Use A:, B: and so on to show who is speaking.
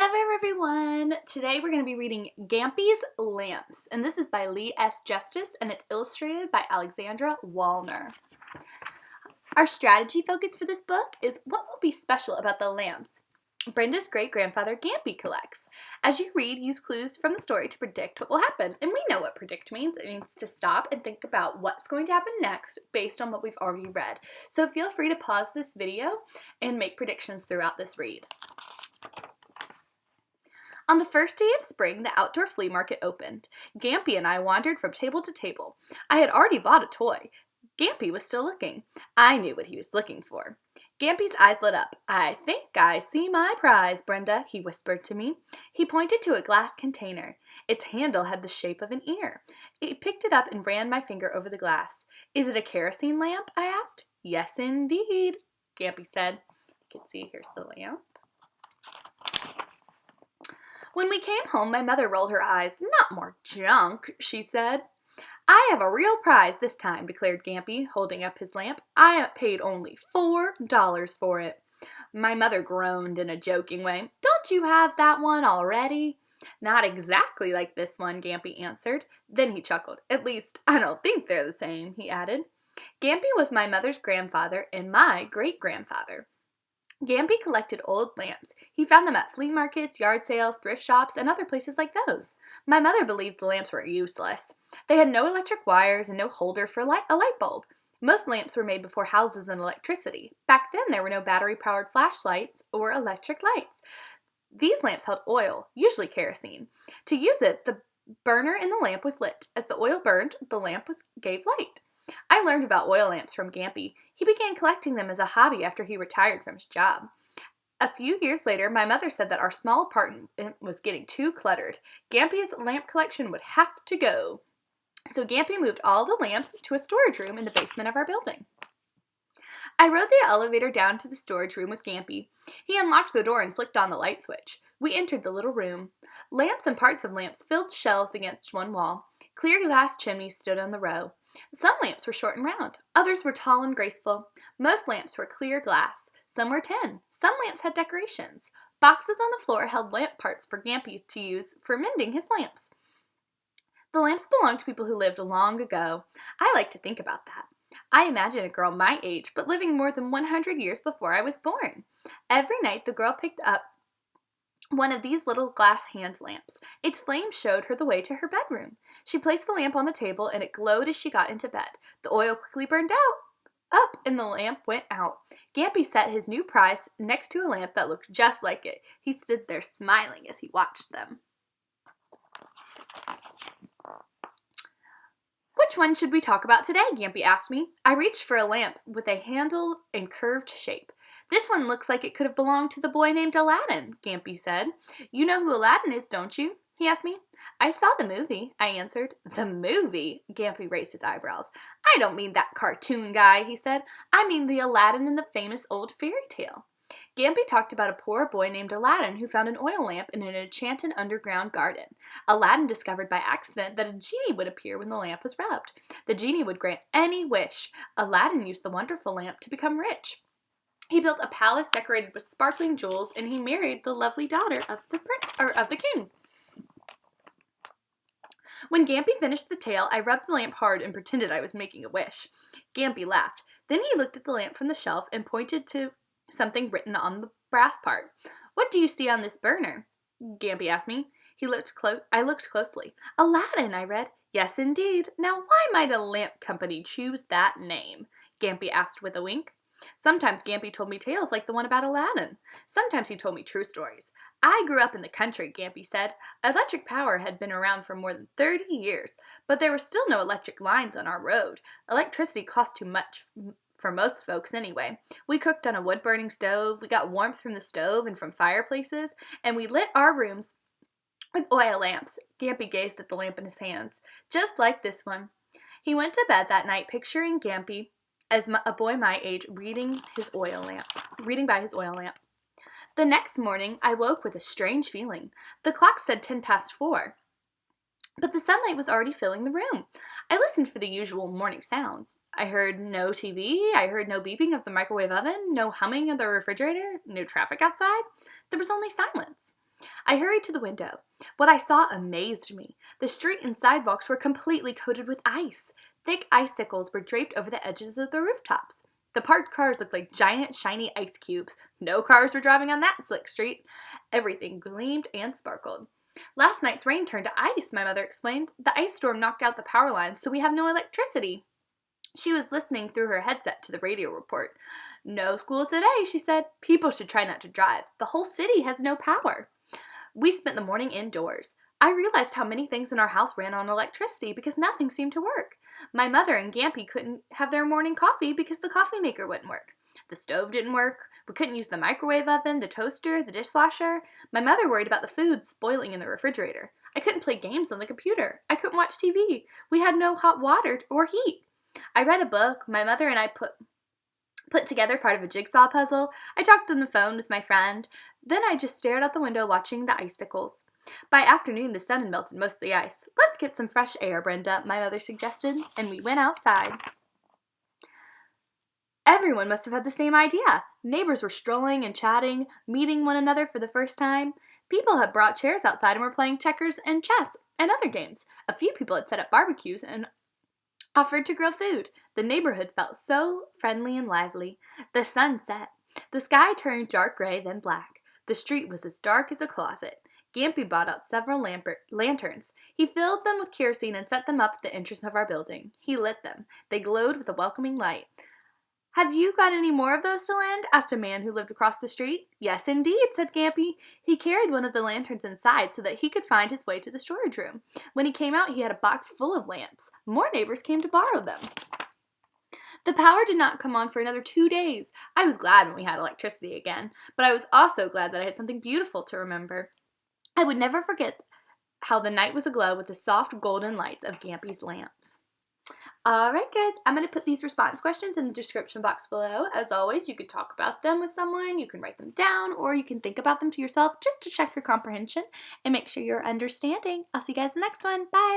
A: Hello everyone! Today we're going to be reading Gampy's Lamps, and this is by Lee S. Justice, and it's illustrated by Alexandra Wallner. Our strategy focus for this book is what will be special about the lamps Brenda's great-grandfather Gampy collects. As you read, use clues from the story to predict what will happen, and we know what predict means. It means to stop and think about what's going to happen next based on what we've already read. So feel free to pause this video and make predictions throughout this read. On the first day of spring, the outdoor flea market opened. Gampy and I wandered from table to table. I had already bought a toy. Gampy was still looking. I knew what he was looking for. Gampy's eyes lit up. "I think I see my prize, Brenda," he whispered to me. He pointed to a glass container. Its handle had the shape of an ear. I picked it up and ran my finger over the glass. "Is it a kerosene lamp?" I asked. "Yes, indeed," Gampy said. You can see here's the lamp. When we came home, my mother rolled her eyes. "Not more junk," she said. "I have a real prize this time," declared Gampy, holding up his lamp. "I paid only $4 for it." My mother groaned in a joking way. "Don't you have that one already?" "Not exactly like this one," Gampy answered. Then he chuckled. "At least, I don't think they're the same," he added. Gampy was my mother's grandfather and my great-grandfather. Gampy collected old lamps. He found them at flea markets, yard sales, thrift shops, and other places like those. My mother believed the lamps were useless. They had no electric wires and no holder for a light bulb. Most lamps were made before houses and electricity. Back then, there were no battery-powered flashlights or electric lights. These lamps held oil, usually kerosene. To use it, the burner in the lamp was lit. As the oil burned, the lamp gave light. I learned about oil lamps from Gampy. He began collecting them as a hobby after he retired from his job. A few years later, my mother said that our small apartment was getting too cluttered. Gampy's lamp collection would have to go. So Gampy moved all the lamps to a storage room in the basement of our building. I rode the elevator down to the storage room with Gampy. He unlocked the door and flicked on the light switch. We entered the little room. Lamps and parts of lamps filled the shelves against one wall. Clear glass chimneys stood on the row. Some lamps were short and round. Others were tall and graceful. Most lamps were clear glass. Some were tin. Some lamps had decorations. Boxes on the floor held lamp parts for Gampy to use for mending his lamps. The lamps belonged to people who lived long ago. I like to think about that. I imagine a girl my age, but living more than 100 years before I was born. Every night, the girl picked up one of these little glass hand lamps. Its flame showed her the way to her bedroom. She placed the lamp on the table, and it glowed as she got into bed. The oil quickly burned up, and the lamp went out. Gampy set his new prize next to a lamp that looked just like it. He stood there smiling as he watched them. "Which one should we talk about today?" Gampy asked me. I reached for a lamp with a handle and curved shape. "This one looks like it could have belonged to the boy named Aladdin," Gampy said. "You know who Aladdin is, don't you?" he asked me. "I saw the movie," I answered. "The movie?" Gampy raised his eyebrows. "I don't mean that cartoon guy," he said. "I mean the Aladdin in the famous old fairy tale." Gampy talked about a poor boy named Aladdin who found an oil lamp in an enchanted underground garden. Aladdin discovered by accident that a genie would appear when the lamp was rubbed. The genie would grant any wish. Aladdin used the wonderful lamp to become rich. He built a palace decorated with sparkling jewels, and he married the lovely daughter of the king. When Gampy finished the tale, I rubbed the lamp hard and pretended I was making a wish. Gampy laughed. Then he looked at the lamp from the shelf and pointed to something written on the brass part. "What do you see on this burner?" Gampy asked me. I looked closely. "Aladdin," I read. "Yes, indeed. Now, why might a lamp company choose that name?" Gampy asked with a wink. Sometimes Gampy told me tales like the one about Aladdin. Sometimes he told me true stories. "I grew up in the country," Gampy said. "Electric power had been around for more than 30 years, but there were still no electric lines on our road. Electricity cost too much for most folks anyway. We cooked on a wood-burning stove, we got warmth from the stove and from fireplaces, and we lit our rooms with oil lamps." Gampy gazed at the lamp in his hands. "Just like this one." He went to bed that night picturing Gampy as a boy my age reading by his oil lamp. The next morning, I woke with a strange feeling. The clock said 4:10. But the sunlight was already filling the room. I listened for the usual morning sounds. I heard no TV, I heard no beeping of the microwave oven, no humming of the refrigerator, no traffic outside. There was only silence. I hurried to the window. What I saw amazed me. The street and sidewalks were completely coated with ice. Thick icicles were draped over the edges of the rooftops. The parked cars looked like giant, shiny ice cubes. No cars were driving on that slick street. Everything gleamed and sparkled. Last night's rain turned to ice, my mother explained. The ice storm knocked out the power lines, so we have no electricity. She was listening through her headset to the radio report. No school today, she said. People should try not to drive. The whole city has no power. We spent the morning indoors. I realized how many things in our house ran on electricity because nothing seemed to work. My mother and Gampy couldn't have their morning coffee because the coffee maker wouldn't work. The stove didn't work. We couldn't use the microwave oven, the toaster, the dishwasher. My mother worried about the food spoiling in the refrigerator. I couldn't play games on the computer. I couldn't watch TV. We had no hot water or heat. I read a book. My mother and I put together part of a jigsaw puzzle. I talked on the phone with my friend. Then I just stared out the window watching the icicles. By afternoon, the sun had melted most of the ice. Let's get some fresh air, Brenda, my mother suggested, and we went outside. Everyone must have had the same idea. Neighbors were strolling and chatting, meeting one another for the first time. People had brought chairs outside and were playing checkers and chess and other games. A few people had set up barbecues and offered to grill food. The neighborhood felt so friendly and lively. The sun set. The sky turned dark gray, then black. The street was as dark as a closet. Gampy bought out several lanterns. He filled them with kerosene and set them up at the entrance of our building. He lit them. They glowed with a welcoming light. Have you got any more of those to lend? Asked a man who lived across the street. Yes, indeed, said Gampy. He carried one of the lanterns inside so that he could find his way to the storage room. When he came out, he had a box full of lamps. More neighbors came to borrow them. The power did not come on for another 2 days. I was glad when we had electricity again, but I was also glad that I had something beautiful to remember. I would never forget how the night was aglow with the soft golden lights of Gampy's lamps. Alright guys, I'm going to put these response questions in the description box below. As always, you could talk about them with someone, you can write them down, or you can think about them to yourself just to check your comprehension and make sure you're understanding. I'll see you guys in the next one. Bye!